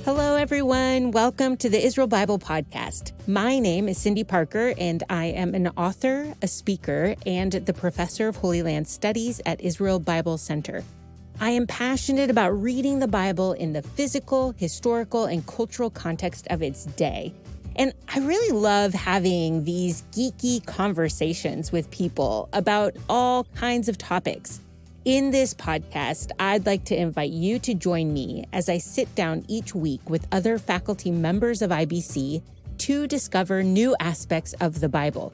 Hello, everyone. Welcome to the Israel Bible Podcast. My name is Cindy Parker, and I am an author, a speaker, and the professor of Holy Land Studies at Israel Bible Center. I am passionate about reading the Bible in the physical, historical, and cultural context of its day. And I really love having these geeky conversations with people about all kinds of topics. In this podcast, I'd like to invite you to join me as I sit down each week with other faculty members of IBC to discover new aspects of the Bible.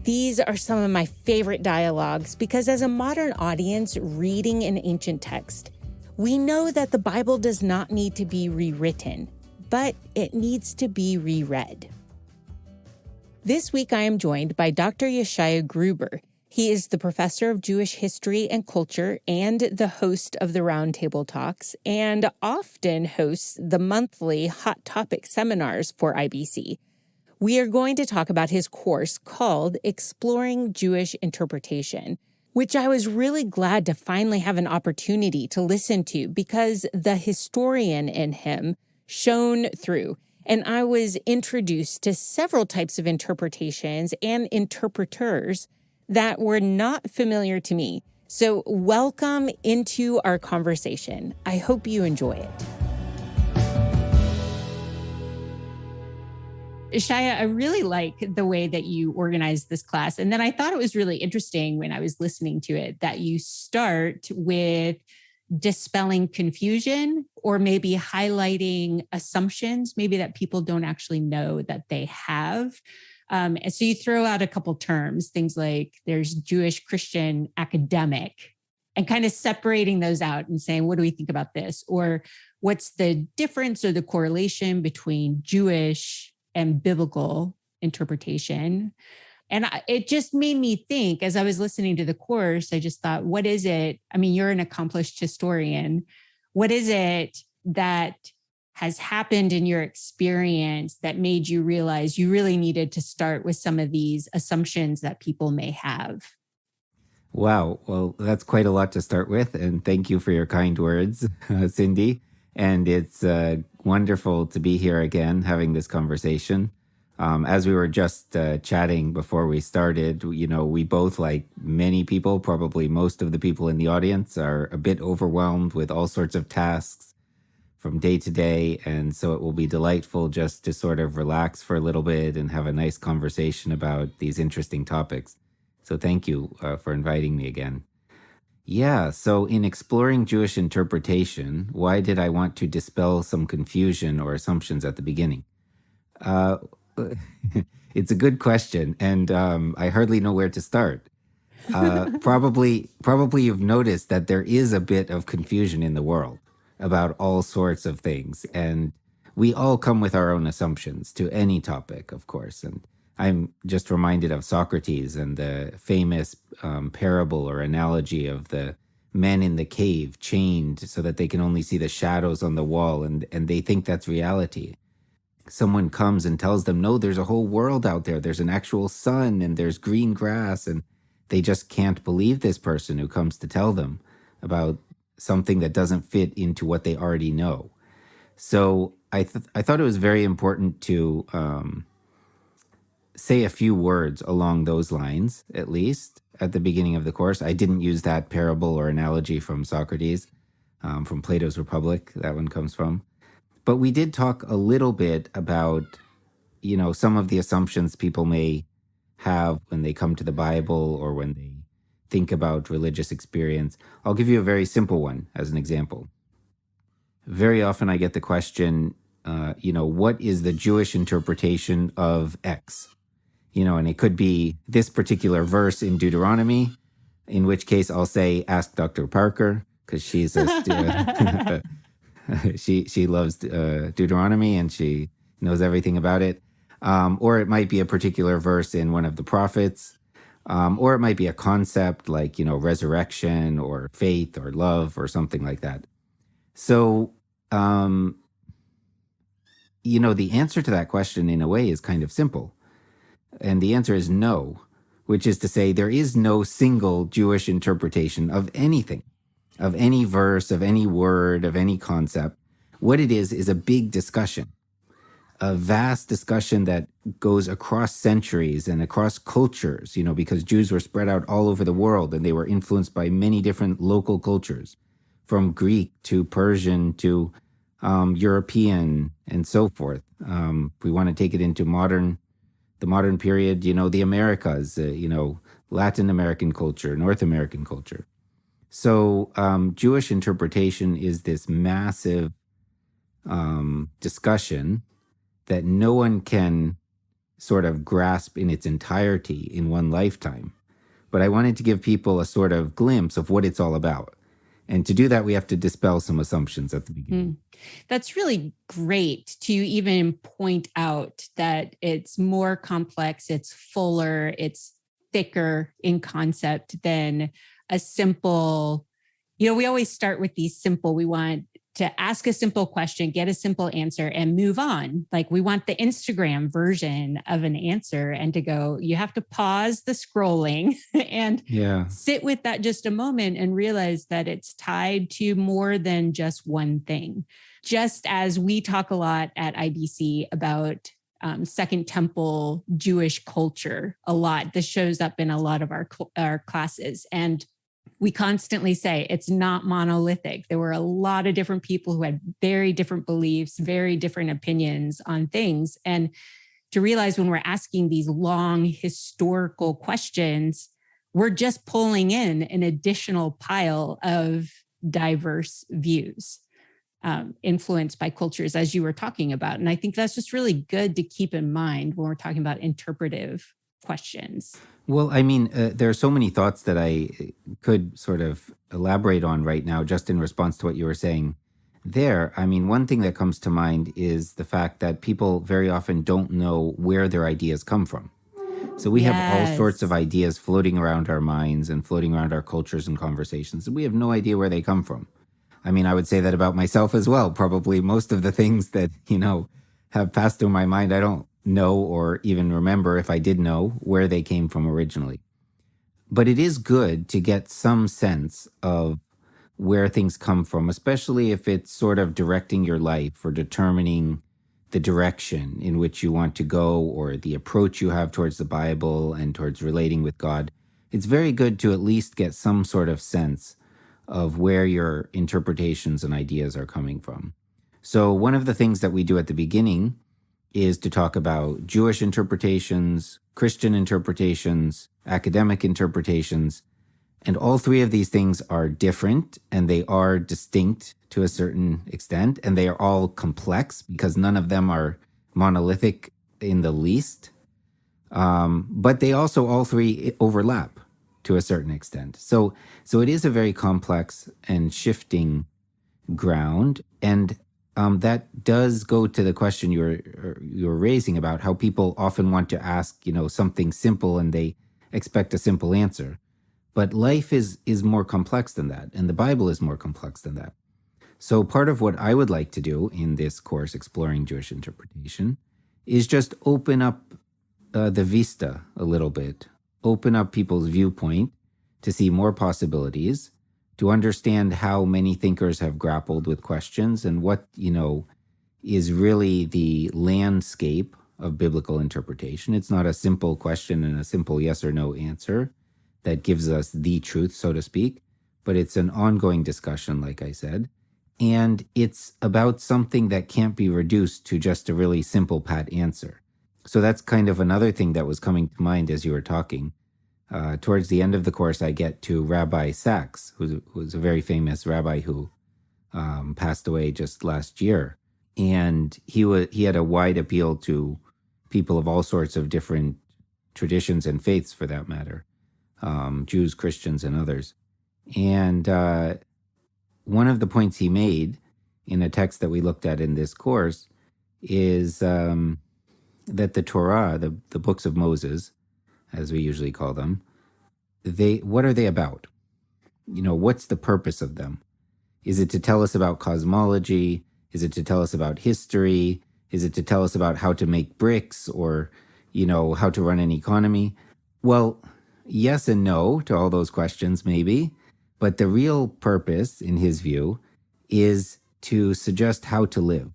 These are some of my favorite dialogues because as a modern audience reading an ancient text, we know that the Bible does not need to be rewritten, but it needs to be reread. This week, I am joined by Dr. Yeshaya Gruber. He is the professor of Jewish history and culture and the host of the Roundtable Talks, and often hosts the monthly Hot Topic seminars for IBC. We are going to talk about his course called Exploring Jewish Interpretation, which I was really glad to finally have an opportunity to listen to because the historian in him shone through. And I was introduced to several types of interpretations and interpreters that were not familiar to me. So welcome into our conversation. I hope you enjoy it. Yeshaya, I really like the way that you organized this class. And then I thought it was really interesting when I was listening to it that you start with dispelling confusion or maybe highlighting assumptions, maybe that people don't actually know that they have. And so you throw out a couple terms, things like there's Jewish, Christian, academic, and kind of separating those out and saying, what do we think about this? Or what's the difference or the correlation between Jewish and biblical interpretation? And it just made me think, as I was listening to the course, I just thought, what is it? I mean, you're an accomplished historian. What is it that has happened in your experience that made you realize you really needed to start with some of these assumptions that people may have? Wow. Well, that's quite a lot to start with. And thank you for your kind words, Cindy. And it's wonderful to be here again, having this conversation. As we were just chatting before we started, we both, like many people, probably most of the people in the audience, are a bit overwhelmed with all sorts of tasks from day to day. And so it will be delightful just to sort of relax for a little bit and have a nice conversation about these interesting topics. So thank you for inviting me again. Yeah, so in exploring Jewish interpretation, why did I want to dispel some confusion or assumptions at the beginning? It's a good question, and I hardly know where to start. Probably you've noticed that there is a bit of confusion in the world about all sorts of things. And we all come with our own assumptions to any topic, of course. And I'm just reminded of Socrates and the famous parable or analogy of the men in the cave chained so that they can only see the shadows on the wall, and they think that's reality. Someone comes and tells them, no, there's a whole world out there. There's an actual sun and there's green grass. And they just can't believe this person who comes to tell them about something that doesn't fit into what they already know. So I thought it was very important to say a few words along those lines, at least at the beginning of the course. I didn't use that parable or analogy from Socrates, from Plato's Republic. That one comes from. But we did talk a little bit about, some of the assumptions people may have when they come to the Bible or when they think about religious experience. I'll give you a very simple one as an example. Very often I get the question, what is the Jewish interpretation of X? And it could be this particular verse in Deuteronomy, in which case I'll say, ask Dr. Parker, because she's a student. She loves Deuteronomy and she knows everything about it. Or it might be a particular verse in one of the prophets. Or it might be a concept like, resurrection or faith or love or something like that. So, the answer to that question in a way is kind of simple. And the answer is no, which is to say there is no single Jewish interpretation of anything, of any verse, of any word, of any concept. What it is a big discussion, a vast discussion that goes across centuries and across cultures, because Jews were spread out all over the world and they were influenced by many different local cultures, from Greek to Persian to European and so forth. If we want to take it into the modern period, the Americas, Latin American culture, North American culture. So Jewish interpretation is this massive discussion that no one can sort of grasp in its entirety in one lifetime. But I wanted to give people a sort of glimpse of what it's all about. And to do that, we have to dispel some assumptions at the beginning. That's really great to even point out that it's more complex, it's fuller, it's thicker in concept than a simple, we always start with these simple, we want to ask a simple question, get a simple answer and move on. Like we want the Instagram version of an answer and to go, you have to pause the scrolling and sit with that just a moment and realize that it's tied to more than just one thing. Just as we talk a lot at IBC about Second Temple Jewish culture a lot, this shows up in a lot of our classes. And we constantly say it's not monolithic. There were a lot of different people who had very different beliefs, very different opinions on things. And to realize when we're asking these long historical questions, we're just pulling in an additional pile of diverse views, influenced by cultures, as you were talking about. And I think that's just really good to keep in mind when we're talking about interpretive questions. Well, there are so many thoughts that I could sort of elaborate on right now, just in response to what you were saying there. One thing that comes to mind is the fact that people very often don't know where their ideas come from. So we have all sorts of ideas floating around our minds and floating around our cultures and conversations, and we have no idea where they come from. I would say that about myself as well. Probably most of the things that, have passed through my mind, I don't know or even remember, if I did know, where they came from originally. But it is good to get some sense of where things come from, especially if it's sort of directing your life or determining the direction in which you want to go or the approach you have towards the Bible and towards relating with God. It's very good to at least get some sort of sense of where your interpretations and ideas are coming from. So one of the things that we do at the beginning is to talk about Jewish interpretations, Christian interpretations, academic interpretations. And all three of these things are different and they are distinct to a certain extent. And they are all complex because none of them are monolithic in the least. But they also all three overlap to a certain extent. So it is a very complex and shifting ground. And that does go to the question you're raising about how people often want to ask, something simple and they expect a simple answer. But life is more complex than that, and the Bible is more complex than that. So part of what I would like to do in this course, Exploring Jewish Interpretation, is just open up the vista a little bit, open up people's viewpoint to see more possibilities, to understand how many thinkers have grappled with questions and what, is really the landscape of biblical interpretation. It's not a simple question and a simple yes or no answer that gives us the truth, so to speak, but it's an ongoing discussion, like I said. And it's about something that can't be reduced to just a really simple, pat answer. So that's kind of another thing that was coming to mind as you were talking. Towards the end of the course, I get to Rabbi Sachs, who's a very famous rabbi who passed away just last year. And he had a wide appeal to people of all sorts of different traditions and faiths, for that matter, Jews, Christians, and others. And one of the points he made in a text that we looked at in this course is that the Torah, the books of Moses, as we usually call them, what are they about? What's the purpose of them? Is it to tell us about cosmology? Is it to tell us about history? Is it to tell us about how to make bricks or, how to run an economy? Well, yes and no to all those questions, maybe. But the real purpose, in his view, is to suggest how to live,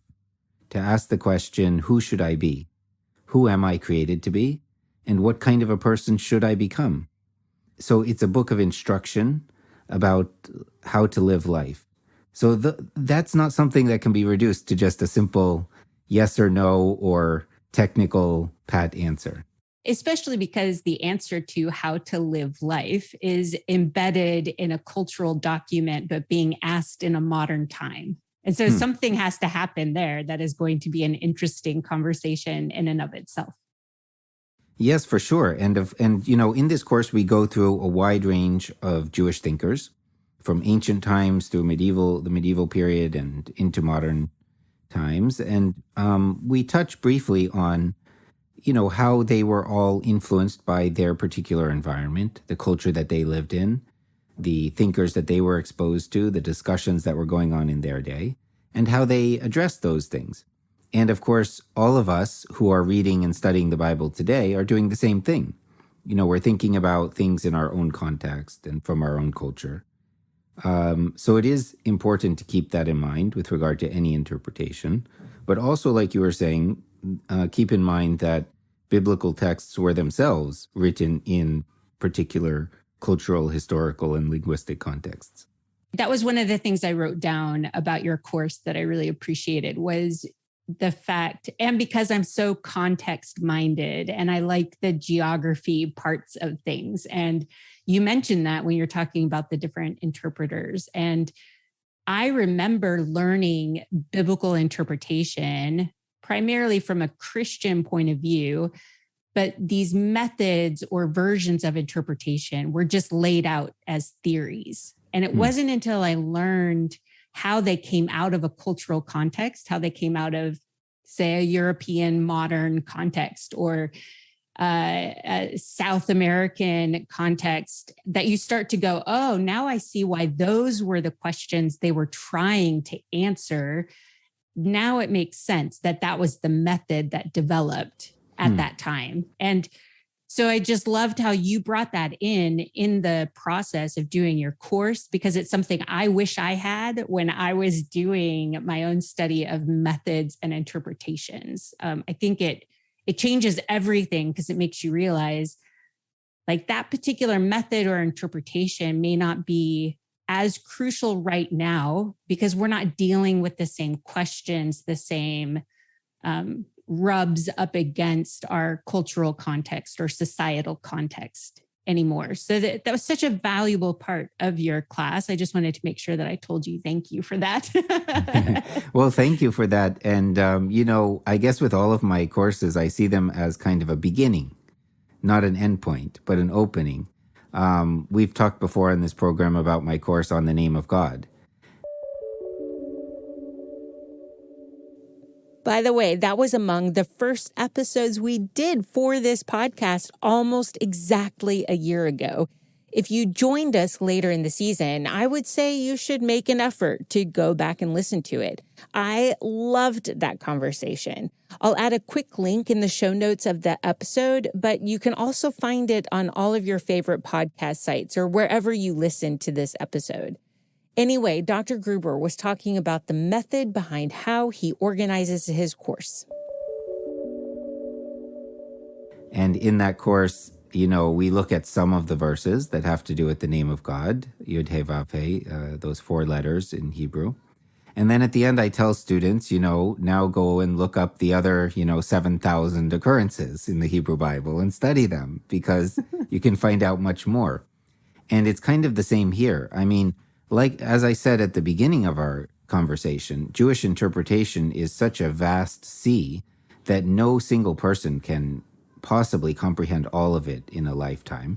to ask the question, who should I be? Who am I created to be? And what kind of a person should I become? So it's a book of instruction about how to live life. So that's not something that can be reduced to just a simple yes or no or technical pat answer. Especially because the answer to how to live life is embedded in a cultural document, but being asked in a modern time. And so something has to happen there that is going to be an interesting conversation in and of itself. Yes, for sure. And in this course, we go through a wide range of Jewish thinkers from ancient times through the medieval period and into modern times. And we touch briefly on, how they were all influenced by their particular environment, the culture that they lived in, the thinkers that they were exposed to, the discussions that were going on in their day, and how they addressed those things. And of course, all of us who are reading and studying the Bible today are doing the same thing. We're thinking about things in our own context and from our own culture. So it is important to keep that in mind with regard to any interpretation. But also, like you were saying, keep in mind that biblical texts were themselves written in particular cultural, historical, and linguistic contexts. That was one of the things I wrote down about your course that I really appreciated was the fact, and because I'm so context minded and I like the geography parts of things. And you mentioned that when you're talking about the different interpreters. And I remember learning biblical interpretation primarily from a Christian point of view, but these methods or versions of interpretation were just laid out as theories. And it wasn't until I learned how they came out of a cultural context, how they came out of, say, a European modern context or a South American context, that you start to go, oh, now I see why those were the questions they were trying to answer. Now it makes sense that that was the method that developed at that time. And so I just loved how you brought that in the process of doing your course, because it's something I wish I had when I was doing my own study of methods and interpretations. I think it changes everything because it makes you realize like that particular method or interpretation may not be as crucial right now because we're not dealing with the same questions, the same rubs up against our cultural context or societal context anymore. So that was such a valuable part of your class. I just wanted to make sure that I told you thank you for that. Well, thank you for that. And, I guess with all of my courses, I see them as kind of a beginning, not an endpoint, but an opening. We've talked before in this program about my course on the name of God. By the way, that was among the first episodes we did for this podcast almost exactly a year ago. If you joined us later in the season, I would say you should make an effort to go back and listen to it. I loved that conversation. I'll add a quick link in the show notes of the episode, but you can also find it on all of your favorite podcast sites or wherever you listen to this episode. Anyway, Dr. Gruber was talking about the method behind how he organizes his course. And in that course, we look at some of the verses that have to do with the name of God, Yud He Vav He, those 4 letters in Hebrew. And then at the end, I tell students, now go and look up the other, 7,000 occurrences in the Hebrew Bible and study them because you can find out much more. And it's kind of the same here. I mean, like, as I said at the beginning of our conversation, Jewish interpretation is such a vast sea that no single person can possibly comprehend all of it in a lifetime.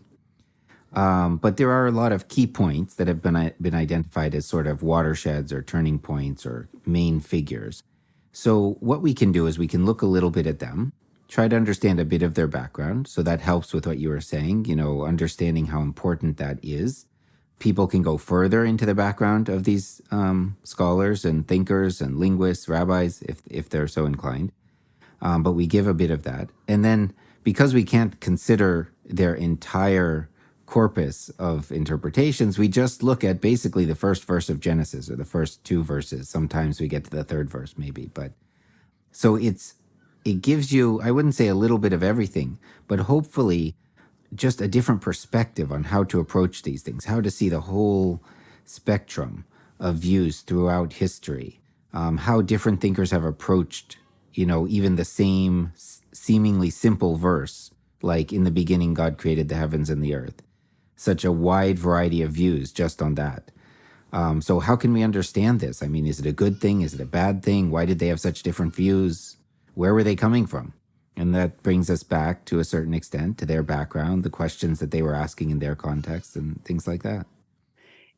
But there are a lot of key points that have been identified as sort of watersheds or turning points or main figures. So what we can do is we can look a little bit at them, try to understand a bit of their background. So that helps with what you were saying, understanding how important that is. People can go further into the background of these scholars and thinkers and linguists, rabbis, if they're so inclined. But we give a bit of that. And then because we can't consider their entire corpus of interpretations. We just look at basically the first verse of Genesis or the first two verses. Sometimes we get to the third verse, maybe. But so it gives you, I wouldn't say a little bit of everything, but hopefully just a different perspective on how to approach these things, how to see the whole spectrum of views throughout history, how different thinkers have approached, even the same seemingly simple verse, like in the beginning, God created the heavens and the earth. Such a wide variety of views just on that. So how can we understand this? I mean, is it a good thing? Is it a bad thing? Why did they have such different views? Where were they coming from? And that brings us back to a certain extent to their background, the questions that they were asking in their context and things like that.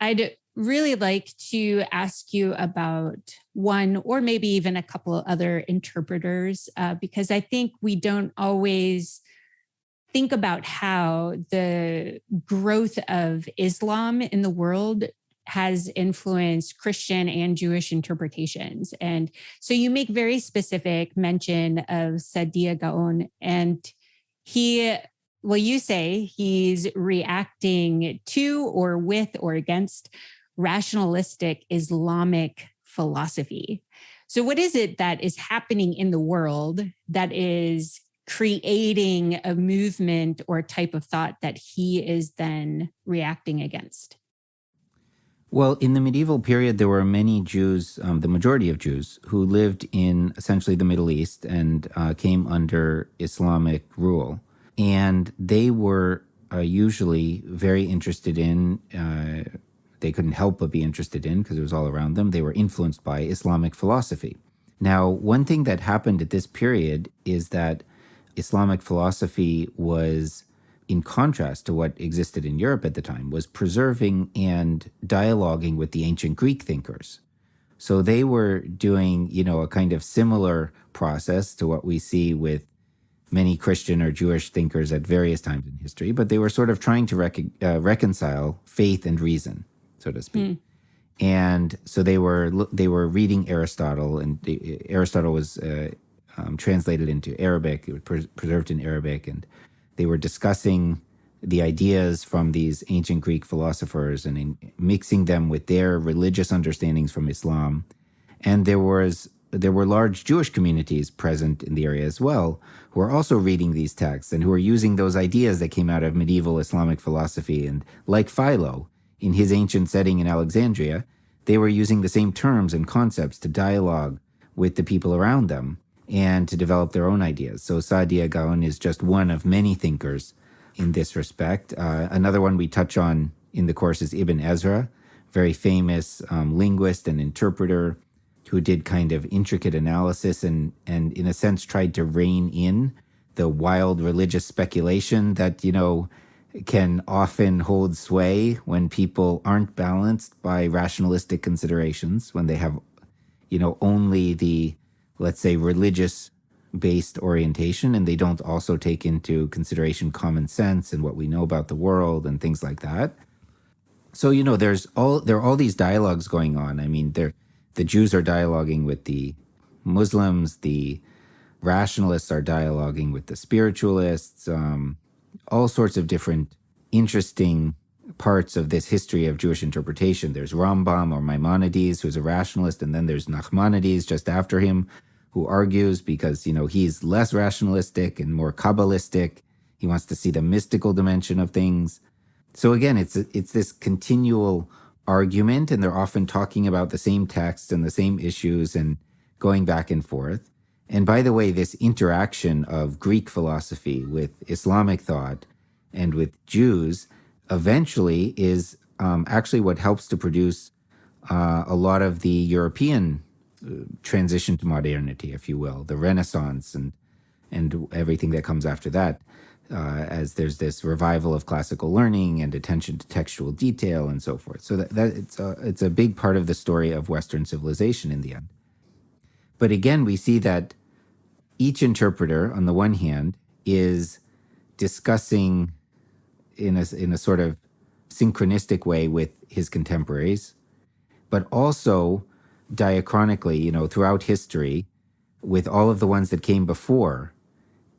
I'd really like to ask you about one or maybe even a couple of other interpreters, because I think we don't always think about how the growth of Islam in the world has influenced Christian and Jewish interpretations. And so you make very specific mention of Saadia Gaon, and you say he's reacting to or with or against rationalistic Islamic philosophy. So what is it that is happening in the world that is creating a movement or type of thought that he is then reacting against? Well, in the medieval period, there were many Jews, the majority of Jews, who lived in essentially the Middle East and came under Islamic rule. And they were usually very interested in, they couldn't help but be interested in, because it was all around them, they were influenced by Islamic philosophy. Now, one thing that happened at this period is that Islamic philosophy was, in contrast to what existed in Europe at the time, was preserving and dialoguing with the ancient Greek thinkers. So they were doing, a kind of similar process to what we see with many Christian or Jewish thinkers at various times in history, but they were sort of trying to reconcile faith and reason, so to speak. And so they were reading Aristotle, and Aristotle was translated into Arabic. It was preserved in Arabic, and they were discussing the ideas from these ancient Greek philosophers and mixing them with their religious understandings from Islam. And there were large Jewish communities present in the area as well, who were also reading these texts and who were using those ideas that came out of medieval Islamic philosophy. And like Philo, in his ancient setting in Alexandria, they were using the same terms and concepts to dialogue with the people around them and to develop their own ideas. So Saadia Gaon is just one of many thinkers in this respect. Another one we touch on in the course is Ibn Ezra, very famous linguist and interpreter who did kind of intricate analysis and in a sense tried to rein in the wild religious speculation that, can often hold sway when people aren't balanced by rationalistic considerations, when they have, only the, let's say, religious-based orientation, and they don't also take into consideration common sense and what we know about the world and things like that. So, there are all these dialogues going on. I mean, the Jews are dialoguing with the Muslims, the rationalists are dialoguing with the spiritualists, all sorts of different interesting parts of this history of Jewish interpretation. There's Rambam or Maimonides, who's a rationalist, and then there's Nachmanides just after him, who argues because, he's less rationalistic and more Kabbalistic. He wants to see the mystical dimension of things. So again, it's this continual argument, and they're often talking about the same texts and the same issues and going back and forth. And by the way, this interaction of Greek philosophy with Islamic thought and with Jews eventually is actually what helps to produce a lot of the European transition to modernity, if you will, the Renaissance and everything that comes after that, as there's this revival of classical learning and attention to textual detail and so forth. So that it's a big part of the story of Western civilization in the end. But again, we see that each interpreter, on the one hand, is discussing in a sort of synchronistic way with his contemporaries, but also diachronically, throughout history, with all of the ones that came before,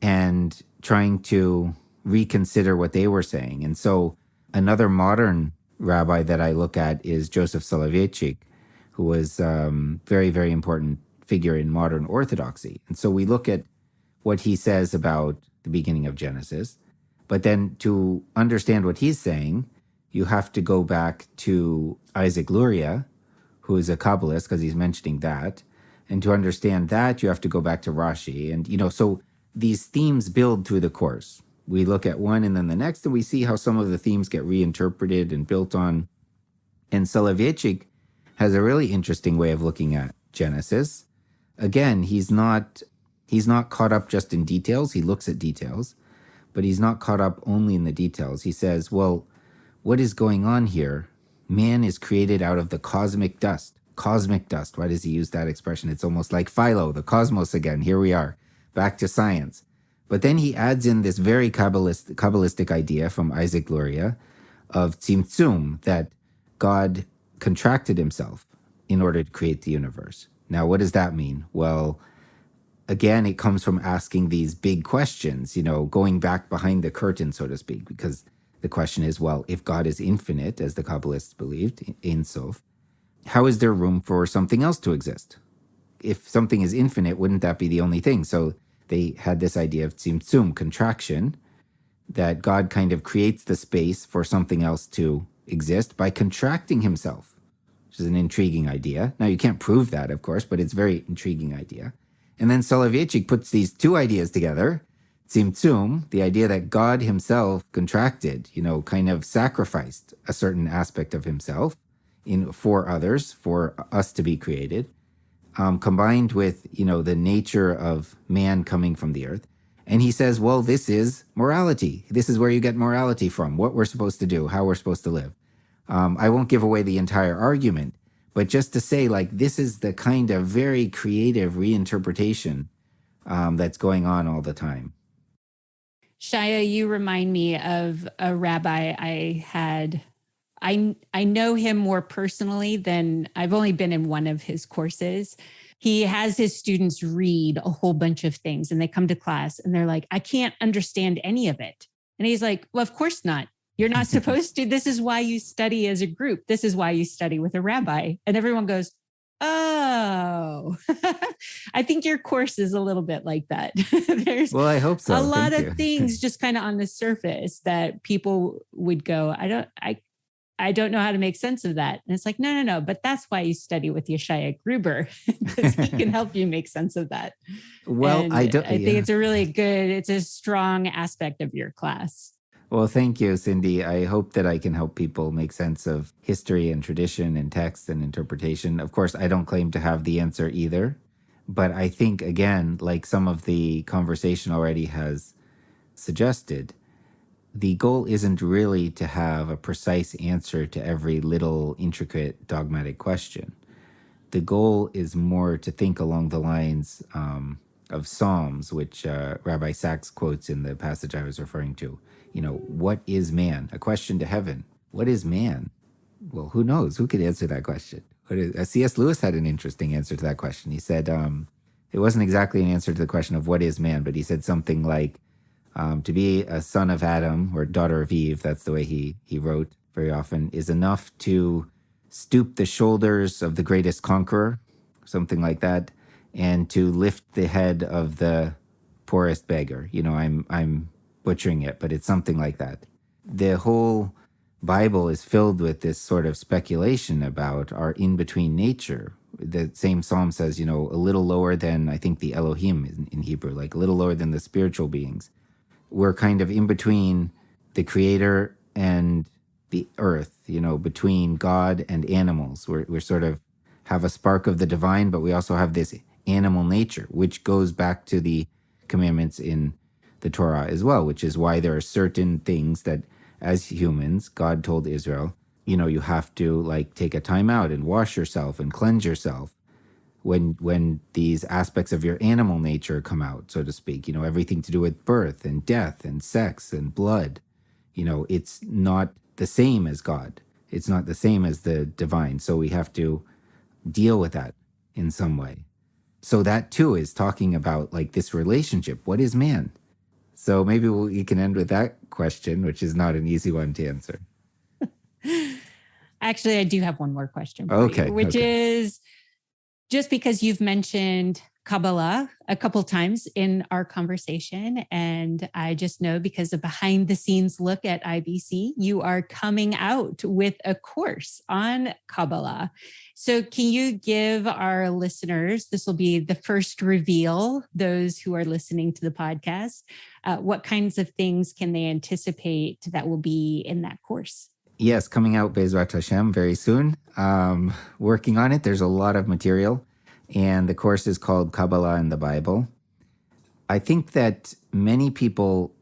and trying to reconsider what they were saying. And so Another modern rabbi that I look at is Joseph Soloveitchik, who was very, very important figure in modern Orthodoxy. And so we look at what he says about the beginning of Genesis, but then to understand what he's saying, you have to go back to Isaac Luria, who is a Kabbalist, because he's mentioning that. And to understand that, you have to go back to Rashi. And, so these themes build through the course. We look at one and then the next, and we see how some of the themes get reinterpreted and built on. And Soloveitchik has a really interesting way of looking at Genesis. Again, he's not caught up just in details. He looks at details, but he's not caught up only in the details. He says, well, what is going on here? Man is created out of the cosmic dust. Cosmic dust. Why does he use that expression? It's almost like Philo, the cosmos again. Here we are, back to science. But then he adds in this very Kabbalistic idea from Isaac Luria of tzimtzum, that God contracted himself in order to create the universe. Now, what does that mean? Well, again, it comes from asking these big questions, going back behind the curtain, so to speak, because the question is, well, if God is infinite, as the Kabbalists believed, Ein Sof, how is there room for something else to exist? If something is infinite, wouldn't that be the only thing? So they had this idea of tzimtzum, contraction, that God kind of creates the space for something else to exist by contracting himself, which is an intriguing idea. Now, you can't prove that, of course, but it's a very intriguing idea. And then Soloveitchik puts these two ideas together. Tzimtzum, the idea that God himself contracted, kind of sacrificed a certain aspect of himself for others, for us to be created, combined with, the nature of man coming from the earth. And he says, well, this is morality. This is where you get morality from, what we're supposed to do, how we're supposed to live. I won't give away the entire argument, but just to say, this is the kind of very creative reinterpretation that's going on all the time. Shaya, you remind me of a rabbi I had. I know him more personally than I've only been in one of his courses. He has his students read a whole bunch of things and they come to class and they're like, I can't understand any of it. And he's like, well, of course not. You're not supposed to. This is why you study as a group. This is why you study with a rabbi. And everyone goes, oh, I think your course is a little bit like that. There's Well, I hope so. a lot of things just kind of on the surface that people would go, I don't know how to make sense of that. And it's like, no. But that's why you study with Yeshaya Gruber, because he can help you make sense of that. Well, and I think it's a strong aspect of your class. Well, thank you, Cindy. I hope that I can help people make sense of history and tradition and text and interpretation. Of course, I don't claim to have the answer either. But I think, again, like some of the conversation already has suggested, the goal isn't really to have a precise answer to every little intricate dogmatic question. The goal is more to think along the lines of Psalms, which Rabbi Sachs quotes in the passage I was referring to. What is man? A question to heaven. What is man? Well, who knows? Who could answer that question? C.S. Lewis had an interesting answer to that question. He said it wasn't exactly an answer to the question of what is man, but he said something like, to be a son of Adam or daughter of Eve, that's the way he wrote very often, is enough to stoop the shoulders of the greatest conqueror, something like that, and to lift the head of the poorest beggar. I'm butchering it, but it's something like that. The whole Bible is filled with this sort of speculation about our in-between nature. The same psalm says, a little lower than, I think, the Elohim in Hebrew, like a little lower than the spiritual beings. We're kind of in between the creator and the earth, between God and animals. We're sort of have a spark of the divine, but we also have this animal nature, which goes back to the commandments in the Torah as well, which is why there are certain things that as humans, God told Israel, you have to take a time out and wash yourself and cleanse yourself when these aspects of your animal nature come out, so to speak, everything to do with birth and death and sex and blood. It's not the same as God. It's not the same as the divine. So we have to deal with that in some way. So that too is talking about this relationship. What is man? So maybe we can end with that question, which is not an easy one to answer. Actually, I do have one more question for you, which is just because you've mentioned Kabbalah a couple times in our conversation, and I just know because of behind the scenes look at IBC, you are coming out with a course on Kabbalah. So can you give our listeners, this will be the first reveal, those who are listening to the podcast, what kinds of things can they anticipate that will be in that course? Yes, coming out Bezrat Hashem very soon. Working on it. There's a lot of material. And the course is called Kabbalah in the Bible. I think that many people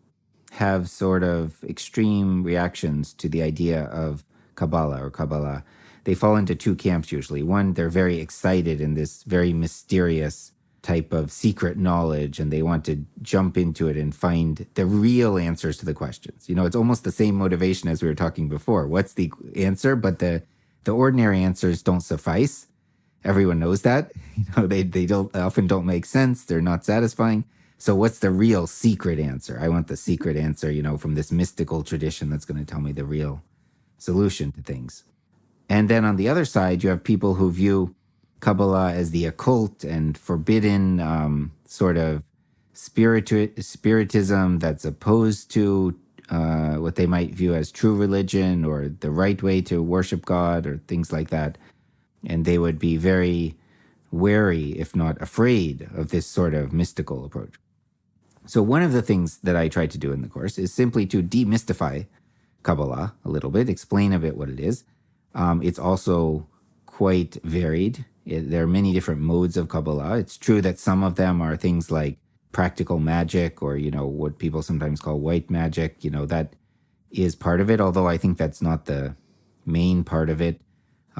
have sort of extreme reactions to the idea of Kabbalah or Kabbalah. They fall into two camps usually. One, they're very excited in this very mysterious type of secret knowledge, and they want to jump into it and find the real answers to the questions. It's almost the same motivation as we were talking before. What's the answer? But the ordinary answers don't suffice. Everyone knows that. They often don't make sense. They're not satisfying. So what's the real secret answer? I want the secret answer, from this mystical tradition that's going to tell me the real solution to things. And then on the other side, you have people who view Kabbalah as the occult and forbidden sort of spiritism that's opposed to what they might view as true religion or the right way to worship God or things like that. And they would be very wary, if not afraid, of this sort of mystical approach. So one of the things that I try to do in the course is simply to demystify Kabbalah a little bit, explain a bit what it is. It's also quite varied. There are many different modes of Kabbalah. It's true that some of them are things like practical magic or, what people sometimes call white magic. That is part of it, although I think that's not the main part of it.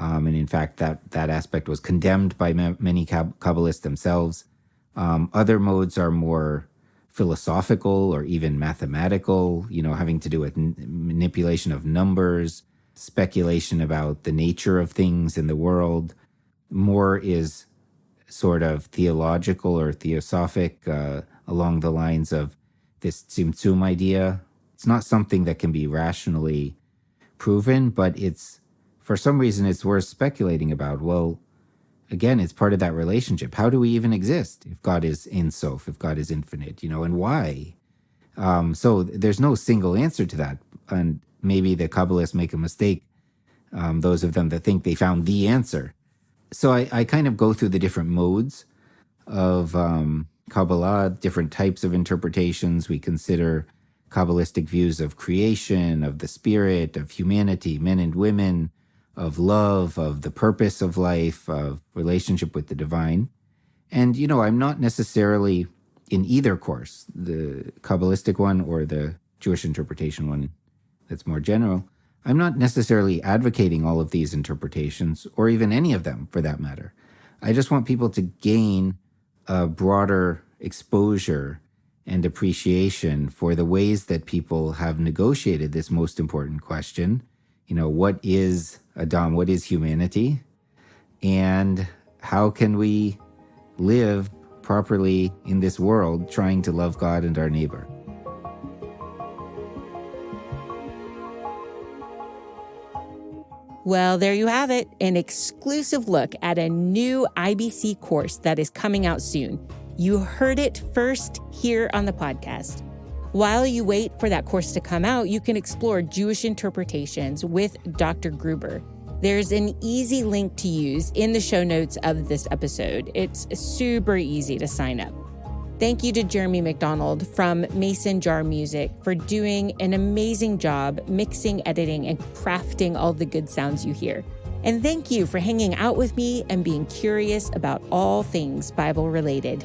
And in fact, that aspect was condemned by many Kabbalists themselves. Other modes are more philosophical or even mathematical, having to do with manipulation of numbers, speculation about the nature of things in the world. More is sort of theological or theosophic along the lines of this Tzimtzum idea. It's not something that can be rationally proven, but for some reason, it's worth speculating about. Well, again, it's part of that relationship. How do we even exist if God is Ein Sof, if God is infinite, and why? So there's no single answer to that. And maybe the Kabbalists make a mistake, those of them that think they found the answer. So I kind of go through the different modes of Kabbalah, different types of interpretations. We consider Kabbalistic views of creation, of the spirit, of humanity, men and women, of love, of the purpose of life, of relationship with the divine. And, I'm not necessarily in either course, the Kabbalistic one or the Jewish interpretation one that's more general. I'm not necessarily advocating all of these interpretations or even any of them for that matter. I just want people to gain a broader exposure and appreciation for the ways that people have negotiated this most important question. What is Adam? What is humanity? And how can we live properly in this world trying to love God and our neighbor? Well, there you have it, an exclusive look at a new IBC course that is coming out soon. You heard it first here on the podcast. While you wait for that course to come out, you can explore Jewish interpretations with Dr. Gruber. There's an easy link to use in the show notes of this episode. It's super easy to sign up. Thank you to Jeremy McDonald from Mason Jar Music for doing an amazing job mixing, editing, and crafting all the good sounds you hear. And thank you for hanging out with me and being curious about all things Bible related.